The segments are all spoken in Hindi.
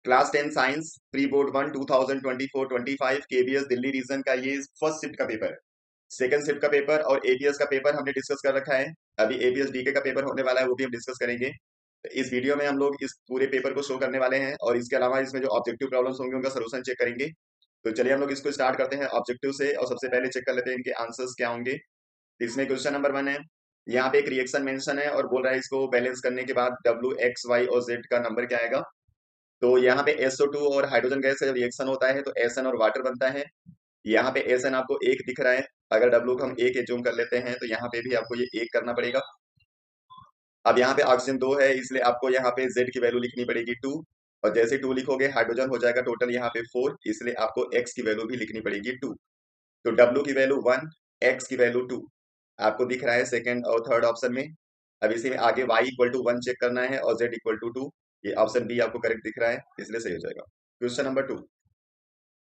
Class 10 science pre board 1 2024-25 KBS Delhi region का ये फर्स्ट शिफ्ट का पेपर है। सेकंड शिफ्ट का पेपर और एपीएस का पेपर हमने डिस्कस कर रखा है। अभी एपीएस डीके का पेपर होने वाला है, वो भी हम डिस्कस करेंगे। तो इस वीडियो में हम लोग इस पूरे पेपर को शो करने वाले हैं और इसके अलावा इसमें जो ऑब्जेक्टिव प्रॉब्लम्स होंगे उनका सोल्यूशन चेक करेंगे। तो चलिए हम लोग इसको स्टार्ट करते हैं ऑब्जेक्टिव से और सबसे पहले चेक कर लेते हैं इनके आंसर्स क्या होंगे। इसमें क्वेश्चन नंबर 1 है। यहाँ पे एक रिएक्शन मेंशन है और बोल रहा है इसको बैलेंस करने के बाद डब्ल्यू एक्स वाई और जेड का नंबर क्या आएगा। तो यहाँ पे SO2 और हाइड्रोजन गैस का जब रिएक्शन होता है तो SN और वाटर बनता है। यहाँ पे SN आपको एक दिख रहा है, अगर W को हम एक एज्यूम कर लेते हैं तो यहाँ पे भी आपको ये एक करना पड़ेगा। अब यहाँ पे ऑक्सीजन 2 है, इसलिए आपको यहाँ पे Z की वैल्यू लिखनी पड़ेगी 2, और जैसे 2 लिखोगे हाइड्रोजन हो जाएगा टोटल यहाँ पे 4, इसलिए आपको X की वैल्यू भी लिखनी पड़ेगी 2। तो W की वैल्यू 1, X की वैल्यू 2 आपको दिख रहा है सेकंड और थर्ड ऑप्शन में। अब इसी में आगे y इक्वल टू 1 चेक करना है और z इक्वल टू 2। ये ऑप्शन बी आपको करेक्ट दिख रहा है, इसलिए सही हो जाएगा। Question number 2,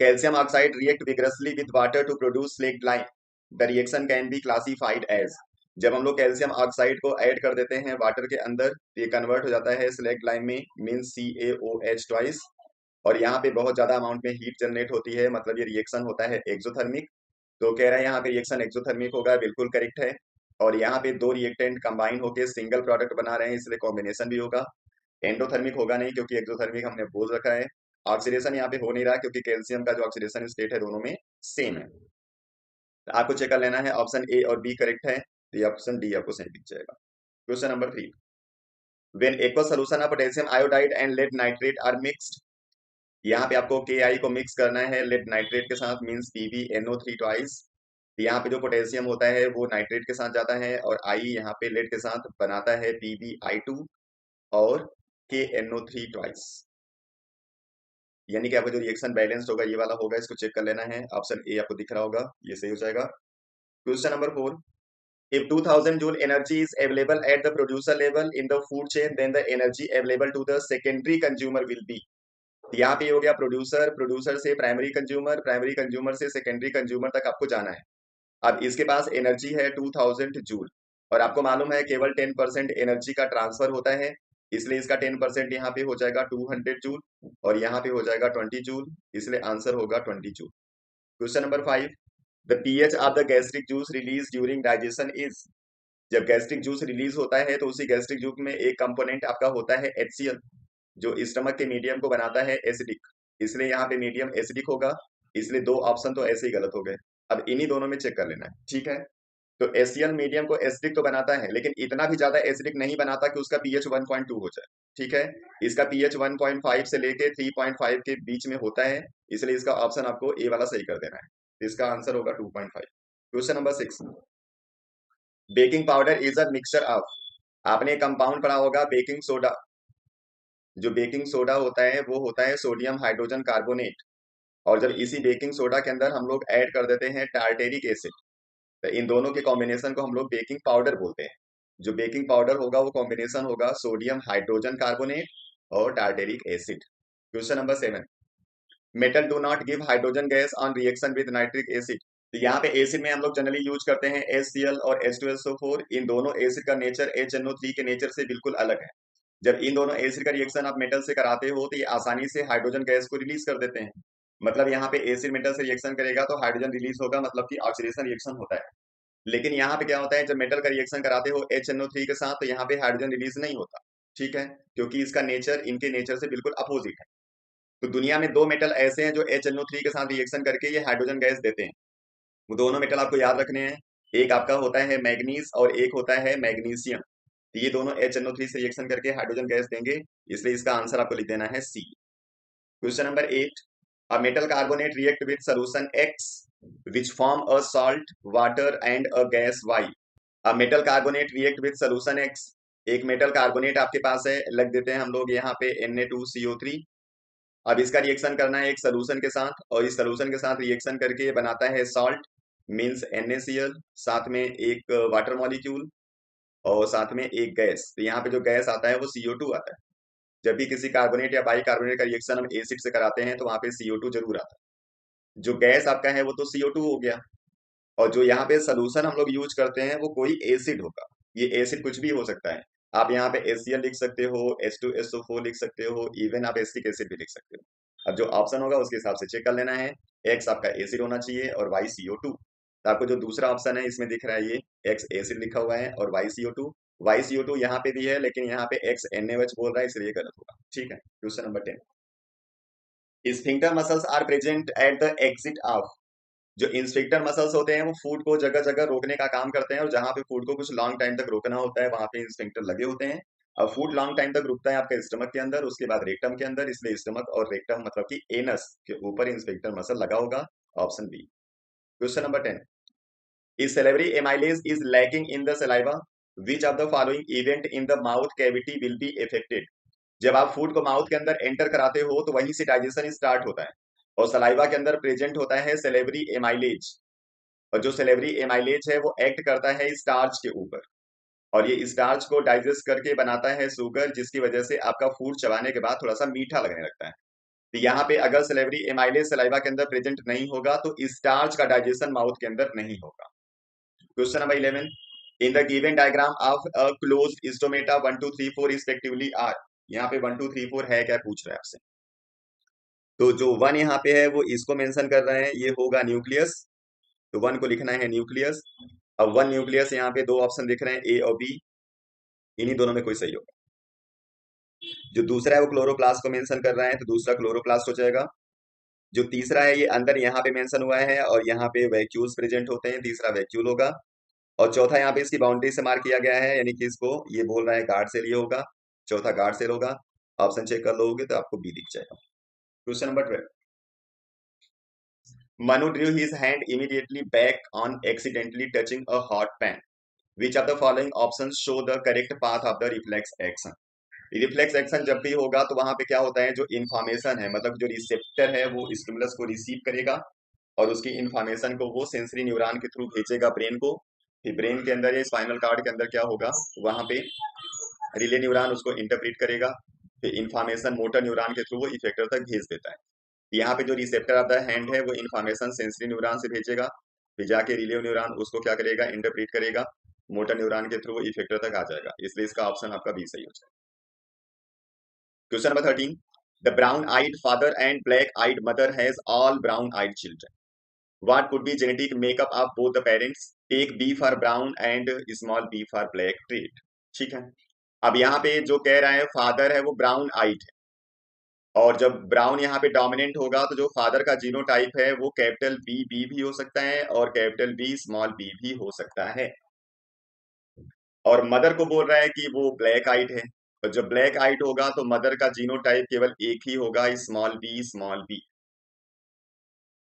calcium oxide react vigorously with water to produce slaked lime, the reaction can be classified as. जब हम लोग कैल्शियम ऑक्साइड को ऐड कर देते हैं वाटर के अंदर तो ये कन्वर्ट हो जाता है स्लेक्ट लाइम में, मीन्स CaOH ट्वाइस, और यहाँ पे बहुत ज्यादा अमाउंट में हीट जनरेट होती है, मतलब ये रिएक्शन होता है एक्सोथर्मिक। तो कह रहा है यहाँ पे रिएक्शन एक्सोथर्मिक होगा, बिल्कुल करेक्ट है। और यहाँ पे दो रिएक्टेंट कंबाइन होके सिंगल प्रोडक्ट बना रहे हैं, इसलिए कॉम्बिनेशन भी होगा। एंडोथर्मिक होगा नहीं क्योंकि एक्सोथर्मिक हमने बोल रखा है। ऑक्सीडेशन यहाँ पे हो नहीं रहा क्योंकि कैल्शियम का जो ऑक्सीडेशन स्टेट है दोनों में सेम है। तो आपको चेक कर लेना है ऑप्शन ए और बी करेक्ट है, तो ये ऑप्शन डी आपको सही दिख जाएगा। Question number 3, when aqueous solution of potassium iodide and lead nitrate are mixed, यहाँ पे आपको KI को मिक्स करना है लेड नाइट्रेट के साथ, मीन्स PbNO3 ट्वाइस। यहाँ पे जो पोटेशियम होता है वो नाइट्रेट के साथ जाता है और I यहाँ पे लेड के साथ बनाता है PbI2 और KNO3 ट्वाइस, यानी कि आपका जो रिएक्शन बैलेंस्ड होगा ये वाला होगा। इसको चेक कर लेना है, ऑप्शन ए आपको दिख रहा होगा, ये सही हो जाएगा। Question number 4, if 2000 joule energy is available at the producer level in the food chain, then the energy available to the secondary consumer will be। यहाँ पे हो गया प्रोड्यूसर, प्रोड्यूसर से प्राइमरी कंज्यूमर, प्राइमरी कंज्यूमर से सेकेंडरी कंज्यूमर तक आपको जाना है। अब इसके पास एनर्जी है 2000 जूल और आपको मालूम है केवल 10% एनर्जी का ट्रांसफर होता है, इसलिए इसका 10% यहाँ पे हो जाएगा 200 जूल और यहाँ पे हो जाएगा 20 जूल, इसलिए आंसर होगा 20 joule. Question number 5, the pH of the gastric juice release during digestion is. जब गैस्ट्रिक जूस रिलीज होता है तो उसी गैस्ट्रिक जूस में एक कंपोनेंट आपका होता है HCl, जो स्टमक के मीडियम को बनाता है एसिडिक, इसलिए यहाँ पे मीडियम एसिडिक होगा, इसलिए दो ऑप्शन तो ऐसे ही गलत हो गए। अब इन्हीं दोनों में चेक कर लेना है, ठीक है। तो HCl मीडियम को एसिडिक तो बनाता है लेकिन इतना भी ज्यादा एसिडिक नहीं बनाता कि उसका pH 1.2 हो जाए, ठीक है। इसका pH 1.5 से लेके 3.5 के बीच में होता है, इसलिए इसका ऑप्शन आपको ए वाला सही कर देना है, तो इसका आंसर होगा 2.5। Question number 6, baking powder is a mixture of. आपने कंपाउंड पढ़ा होगा बेकिंग सोडा। जो बेकिंग सोडा होता है वो होता है सोडियम हाइड्रोजन कार्बोनेट, और जब इसी बेकिंग सोडा के अंदर हम लोग ऐड कर देते हैं टार्टेरिक एसिड, तो इन दोनों के कॉम्बिनेशन को हम लोग बेकिंग पाउडर बोलते हैं। जो बेकिंग पाउडर होगा वो कॉम्बिनेशन होगा सोडियम हाइड्रोजन कार्बोनेट और tartaric acid. Question number 7, metal do not give hydrogen gas on reaction with nitric acid. तो यहाँ पे एसिड में हम लोग जनरली यूज करते हैं HCl और H2SO4। इन दोनों एसिड का नेचर HNO3 के नेचर से बिल्कुल अलग है। जब इन दोनों एसिड का रिएक्शन आप मेटल से कराते हो तो ये आसानी से हाइड्रोजन गैस को रिलीज कर देते हैं। मतलब यहाँ पे एसिड मेटल से रिएक्शन करेगा तो हाइड्रोजन रिलीज होगा, मतलब कि ऑक्सीडेशन रिएक्शन होता है। लेकिन यहाँ पे क्या होता है, जब मेटल का रिएक्शन कराते हो HNO3 के साथ तो यहाँ पे हाइड्रोजन रिलीज नहीं होता, ठीक है, क्योंकि इसका नेचर इनके नेचर से बिल्कुल अपोजिट है। तो दुनिया में दो मेटल ऐसे हैं जो HNO3 के साथ रिएक्शन करके ये हाइड्रोजन गैस देते हैं। वो दोनों मेटल आपको याद रखने हैं, एक आपका होता है मैग्नीज और एक होता है मैग्नीशियम। तो ये दोनों HNO3 से रिएक्शन करके हाइड्रोजन गैस देंगे, इसलिए इसका आंसर आपको लिख देना है C. Question number 8, a metal carbonate react with solution X which form a salt, water and a gas Y। A metal carbonate react with solution X, एक मेटल कार्बोनेट आपके पास है, लग देते हैं हम लोग यहाँ पे Na2CO3। अब इसका रिएक्शन करना है एक सॉल्यूशन के साथ और इस सॉल्यूशन के साथ रिएक्शन करके ये बनाता है सॉल्ट, मींस NaCl, साथ में एक वाटर मॉलिक्यूल और साथ में एक गैस। तो यहाँ पे जो गैस आता है वो CO2 आता है। जब भी किसी कार्बोनेट या बाइकार्बोनेट का रिएक्शन हम एसिड से कराते हैं तो वहां पे CO2 जरूर आता है। जो गैस आपका है वो तो CO2 हो गया, और जो यहाँ पे सोल्यूशन हम लोग यूज करते हैं वो कोई एसिड होगा। ये एसिड कुछ भी हो सकता है। आप यहाँ पे HCl लिख सकते हो, H2SO4 लिख सकते हो, इवन आप एसिटिक एसिड भी लिख सकते हो। अब जो ऑप्शन होगा उसके हिसाब से चेक कर लेना है। X आपका एसिड होना चाहिए और Y CO2। तो आपको जो दूसरा ऑप्शन है इसमें दिख रहा है ये X एसिड लिखा हुआ है और Y CO2। Y CO2 यहाँ पे भी है लेकिन यहाँ पे X NaOH बोल रहा है इसलिए गलत होगा। ठीक है, question number 10। Sphincter muscles are present at the exit of. जो इंस्फिंक्टर मसल्स होते हैं वो फूड को जगह जगह रोकने का काम करते हैं, और जहां पे फूड को कुछ लॉन्ग टाइम तक रोकना होता है वहां पे इंस्फिंक्टर लगे होते हैं। अब फूड लॉन्ग टाइम तक रुकता है आपके स्टमक के अंदर, उसके बाद रेक्टम के अंदर, इसलिए स्टमक और रेक्टम मतलब कि एनस के ऊपर इंस्फिंक्टर मसल लगा होगा। Option B. Question number 10। Is salivary amylase is lacking in the saliva, which of the following event in the mouth cavity will be affected. जब आप फूड को माउथ के अंदर एंटर कराते हो तो वहीं से डाइजेशन स्टार्ट होता है, और सलाइवा के अंदर प्रेजेंट होता है सेलेवरी एमाइलेज, और जो सेलेवरी एमाइलेज है वो एक्ट करता है स्टार्च के ऊपर, और ये स्टार्च को डाइजेस्ट करके बनाता है शुगर, जिसकी वजह से आपका फूड चबाने के बाद थोड़ा सा मीठा लगने लगता है। तो यहाँ पे अगर सेलेवरी एमाइलेज सलाइवा के अंदर प्रेजेंट नहीं होगा तो स्टार्च का डाइजेशन माउथ के अंदर नहीं होगा। Question number 11। In the given diagram of a closed stomata 1 2 3 4 respectively are. यहाँ पे 1 2 3 4 है क्या पूछ रहा है आपसे। तो जो 1 यहाँ पे है वो इसको मेंशन कर रहे हैं, ये होगा न्यूक्लियस। तो 1 को लिखना है न्यूक्लियस। अब 1 न्यूक्लियस यहाँ पे दो ऑप्शन दिख रहे हैं ए और बी, इन्हीं दोनों में कोई सही होगा। जो दूसरा है वो क्लोरोप्लास्ट को मेंशन कर रहा है, तो दूसरा क्लोरोप्लास्ट हो जाएगा। जो तीसरा है ये अंदर यहाँ पे मेंशन हुआ है और यहाँ पे वैक्यूल्स प्रेजेंट होते हैं, तीसरा वैक्यूल होगा। और चौथा यहाँ पे इसकी बाउंड्री से मार्क किया गया है, यानी कि इसको ये बोल रहा है गार्ड सेल ये होगा, चौथा गार्ड सेल होगा। ऑप्शन चेक कर लोगे तो आपको बी दिख जाएगा। Question number 12। Manu drew his hand immediately back on accidentally touching a hot pan. Which of the following options show the correct path of the reflex action? Reflex action जब भी होगा तो वहां पे क्या होता है, जो इन्फॉर्मेशन है मतलब जो रिसेप्टर है वो स्टिमुलस को रिसीव करेगा और उसकी इन्फॉर्मेशन को वो सेंसरी न्यूरॉन के थ्रू भेजेगा ब्रेन को। फिर ब्रेन के अंदर या स्पाइनल कार्ड के अंदर क्या होगा, वहां पे रिले न्यूरॉन उसको इंटरप्रेट करेगा, फिर इन्फॉर्मेशन मोटर न्यूरॉन के थ्रू वो इफेक्टर तक भेज देता है। यहाँ पे जो रिसेप्टर ऑफ द हैंड है वो इन्फॉर्मेशन सेंसरी न्यूरॉन से भेजेगा, फिर जाके रिले न्यूरॉन उसको क्या करेगा, इंटरप्रेट करेगा, मोटर न्यूरॉन के थ्रू इफेक्टर तक आ जाएगा, इसलिए इसका ऑप्शन आपका बी सही हो जाएगा। Question number 13। The brown eyed father and black eyed mother has all brown eyed children, what could be genetic makeup of both the parents, take B for brown and small B for black trait. ठीक है, अब यहाँ पे जो कह रहा है फादर है वो ब्राउन आइड है, और जब ब्राउन यहाँ पे डोमिनेंट होगा तो जो फादर का जीनोटाइप है वो कैपिटल बी बी भी हो सकता है और कैपिटल बी स्मॉल बी भी हो सकता है, और मदर को बोल रहा है कि वो ब्लैक आइट है, और जब ब्लैक आइट होगा तो मदर का जीनोटाइप केवल एक ही होगा, स्मॉल बी स्मॉल बी।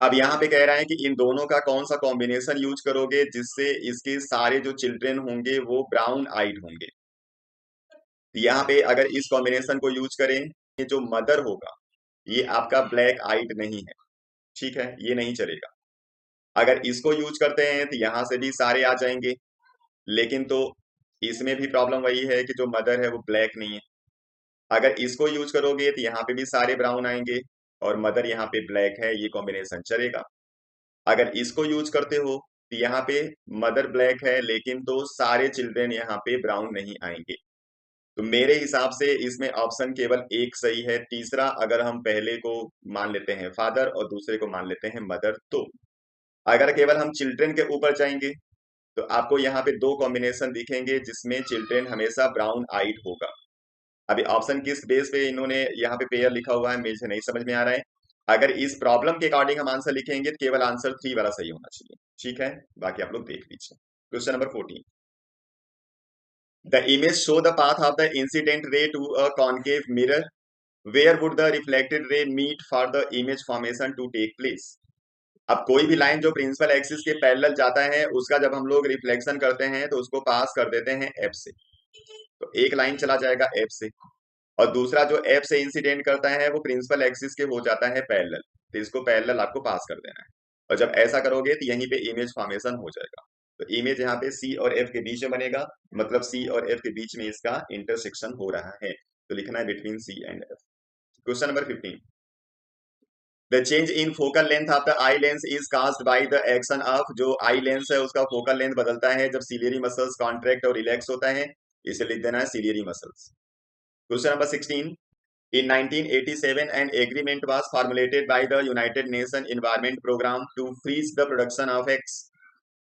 अब यहाँ पे कह रहा है कि इन दोनों का कौन सा कॉम्बिनेशन यूज करोगे जिससे इसके सारे जो चिल्ड्रन होंगे वो ब्राउन आइड होंगे। यहाँ पे अगर इस कॉम्बिनेशन को यूज करें, ये जो मदर होगा ये आपका ब्लैक आइड नहीं है, ठीक है, ये नहीं चलेगा। अगर इसको यूज करते हैं तो यहां से भी सारे आ जाएंगे, लेकिन तो इसमें भी प्रॉब्लम वही है कि जो मदर है वो ब्लैक नहीं है। अगर इसको यूज करोगे तो यहाँ पे भी सारे ब्राउन आएंगे और मदर यहाँ पे ब्लैक है, ये कॉम्बिनेशन चलेगा। अगर इसको यूज करते हो तो यहाँ पे मदर ब्लैक है लेकिन तो सारे चिल्ड्रन यहाँ पे ब्राउन नहीं आएंगे। तो मेरे हिसाब से इसमें ऑप्शन केवल एक सही है, तीसरा अगर हम पहले को मान लेते हैं फादर और दूसरे को मान लेते हैं मदर। तो अगर केवल हम चिल्ड्रन के ऊपर जाएंगे तो आपको यहाँ पे दो कॉम्बिनेशन दिखेंगे जिसमें चिल्ड्रन हमेशा ब्राउन आइड होगा। अभी ऑप्शन किस बेस पे इन्होंने यहाँ पे पेयर लिखा हुआ है मुझे नहीं समझ में आ रहा है। अगर इस प्रॉब्लम के अकॉर्डिंग हम आंसर लिखेंगे तो केवल आंसर 3 वाला सही होना चाहिए, ठीक है, बाकी आप लोग देख लीजिए। Question number 14। The image show the path of the incident ray to a concave mirror, where would the reflected ray meet for the image formation to take place. अब कोई भी लाइन जो प्रिंसिपल एक्सिस के पैरेलल जाता है उसका जब हम लोग रिफ्लेक्शन करते हैं तो उसको पास कर देते हैं एफ से, तो एक लाइन चला जाएगा एफ से, और दूसरा जो एफ से इंसिडेंट करता है वो प्रिंसिपल एक्सिस के हो जाता है पैरेलल, तो इसको पैरेलल आपको पास कर देना है, और जब ऐसा करोगे तो यहीं पे इमेज फॉर्मेशन हो जाएगा। तो इमेज यहाँ पे सी और एफ के बीच में बनेगा, मतलब सी और एफ के बीच में इसका इंटरसेक्शन हो रहा है, तो लिखना है between C and F. Question number 15। The change in focal length of the eye lens is caused by the action of, जो आई लेंस है उसका फोकल लेंथ बदलता है जब सिलियरी मसल्स कॉन्ट्रैक्ट और रिलैक्स होता है, इसे लिख देना है ciliary muscles. Question number 16, in 1987 an agreement was formulated by the United Nations Environment Program to freeze the production of X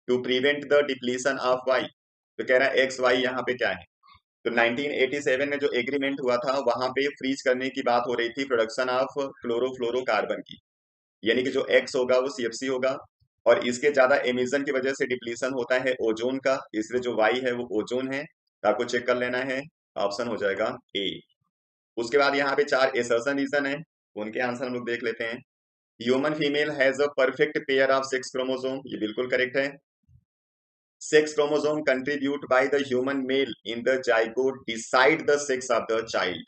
to prevent the depletion of Y। तो कह रहा है एक्स वाई यहाँ पे क्या है। तो 1987 में जो एग्रीमेंट हुआ था वहां पे फ्रीज करने की बात हो रही थी प्रोडक्शन ऑफ क्लोरोफ्लोरोकार्बन की, यानी कि जो एक्स होगा वो सीएफसी होगा, और इसके ज्यादा एमिशन की वजह से डिप्लीशन होता है ओजोन का, इसलिए जो वाई है वो ओजोन है। तो आपको चेक कर लेना है, ऑप्शन हो जाएगा ए। उसके बाद यहाँ पे 4 एसर्शन रीजन है, उनके आंसर हम लोग देख लेते हैं। Human female has a perfect pair of 6 chromosome, ये बिल्कुल करेक्ट है। 6 chromosome contribute by the human male in the zygote decide the sex of the child,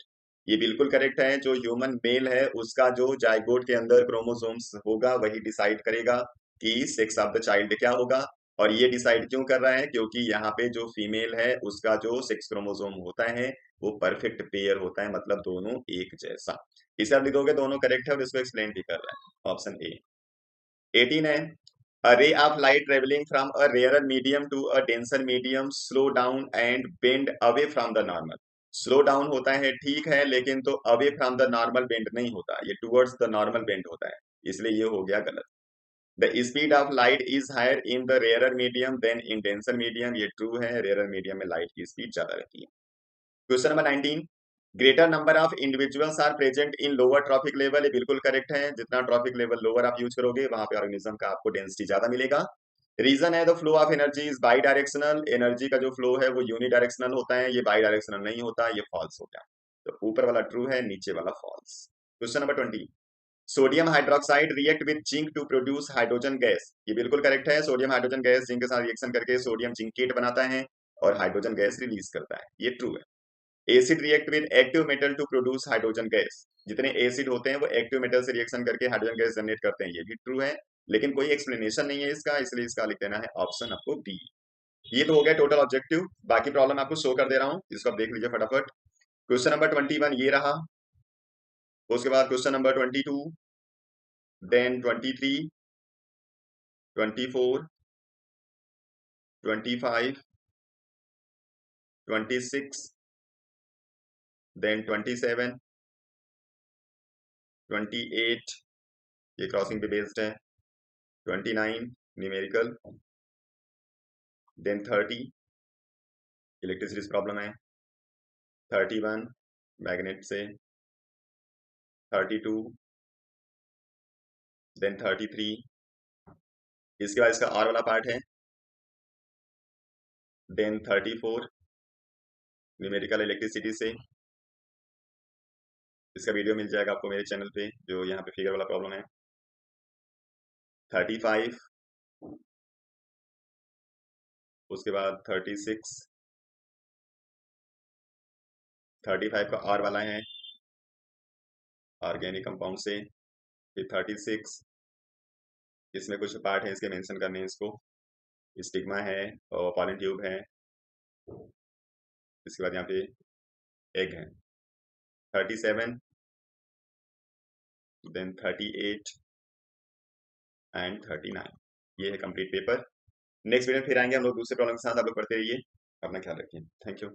ये बिल्कुल करेक्ट है। जो ह्यूमन मेल है उसका जो जाइगोट के अंदर क्रोमोसोम्स होगा वही डिसाइड करेगा कि सेक्स ऑफ द चाइल्ड क्या होगा। और ये डिसाइड क्यों कर रहा है, क्योंकि यहाँ पे जो फीमेल है उसका जो सेक्स क्रोमोसोम होता है वो परफेक्ट पेयर होता है, मतलब दोनों एक जैसा। इसे आप लिखोगे दोनों करेक्ट है और इसको एक्सप्लेन भी कर रहा है, ऑप्शन ए। 18 है, a ray of light traveling from a rarer medium to a denser medium slow down and bend away from the normal। Slow down होता है ठीक है, लेकिन तो away from the normal bend नहीं होता, ये टुवर्ड्स द नॉर्मल बेंड होता है, इसलिए ये हो गया गलत। The speed of light is higher in the rare medium than in denser medium, ये ट्रू है, रेयर मीडियम में लाइट की स्पीड ज्यादा रहती है। Question number 19, greater number of individuals are present in lower tropic level, ये बिल्कुल करेक्ट है। जितना ट्रॉपिक लेवल लोअर आप यूज करोगे वहां पे ऑर्गेनिज्म का आपको डेंसिटी ज्यादा मिलेगा। रीजन है the flow of energy is by directional, energy का जो फ्लो है वो यूनि डायरेक्शनल होता है, ये बाई डायरेक्शनल नहीं होता, ये फॉल्स हो गया। तो ऊपर वाला ट्रू है, नीचे वाला false. Question number 20, sodium hydroxide react with zinc to produce hydrogen gas, ये बिल्कुल करेक्ट है। सोडियम हाइड्रोजन गैस जिंक के साथ रिएक्शन करके सोडियम जिंकेट बनाता है और हाइड्रोजन गैस रिलीज करता है, ये ट्रू है। Acid react with active metal to produce hydrogen gas, जितने एसिड होते हैं वो एक्टिव मेटल से रिएक्शन करके हाइड्रोजन गैस जनरेट करते हैं, ये भी ट्रू है। लेकिन कोई एक्सप्लेनेशन नहीं है इसका, इसलिए इसका लिख देना है ऑप्शन आपको बी। ये तो हो गया टोटल ऑब्जेक्टिव, बाकी प्रॉब्लम आपको शो कर दे रहा हूं, इसको आप देख लीजिए फटाफट। क्वेश्चन नंबर 21 ये रहा, उसके बाद क्वेश्चन नंबर 22, देन 23, 24, 25, 26, देन 27, 28, ये क्रॉसिंग पे बेस्ड है, 29 न्यूमेरिकल, देन 30 इलेक्ट्रिसिटी प्रॉब्लम है, 31 मैग्नेट से, 32, देन 33, इसके बाद इसका और वाला पार्ट है, देन 34 न्यूमेरिकल इलेक्ट्रिसिटी से। इसका वीडियो मिल जाएगा आपको मेरे चैनल पे, जो यहाँ पे फिगर वाला प्रॉब्लम है। 35, उसके बाद 36, 35 का और वाला है ऑर्गेनिक कंपाउंड से, फिर 36, इसमें कुछ पार्ट है इसके मेंशन करने हैं इसको, स्टिग्मा है और पॉलन ट्यूब है, इसके बाद यहाँ पे एग है। 37, देन 38 एंड 39, ये है कंप्लीट पेपर। नेक्स्ट वीडियो फिर आएंगे हम लोग दूसरे प्रॉब्लम के साथ, आप लोग पढ़ते रहिए, अपना ख्याल रखिए, थैंक यू।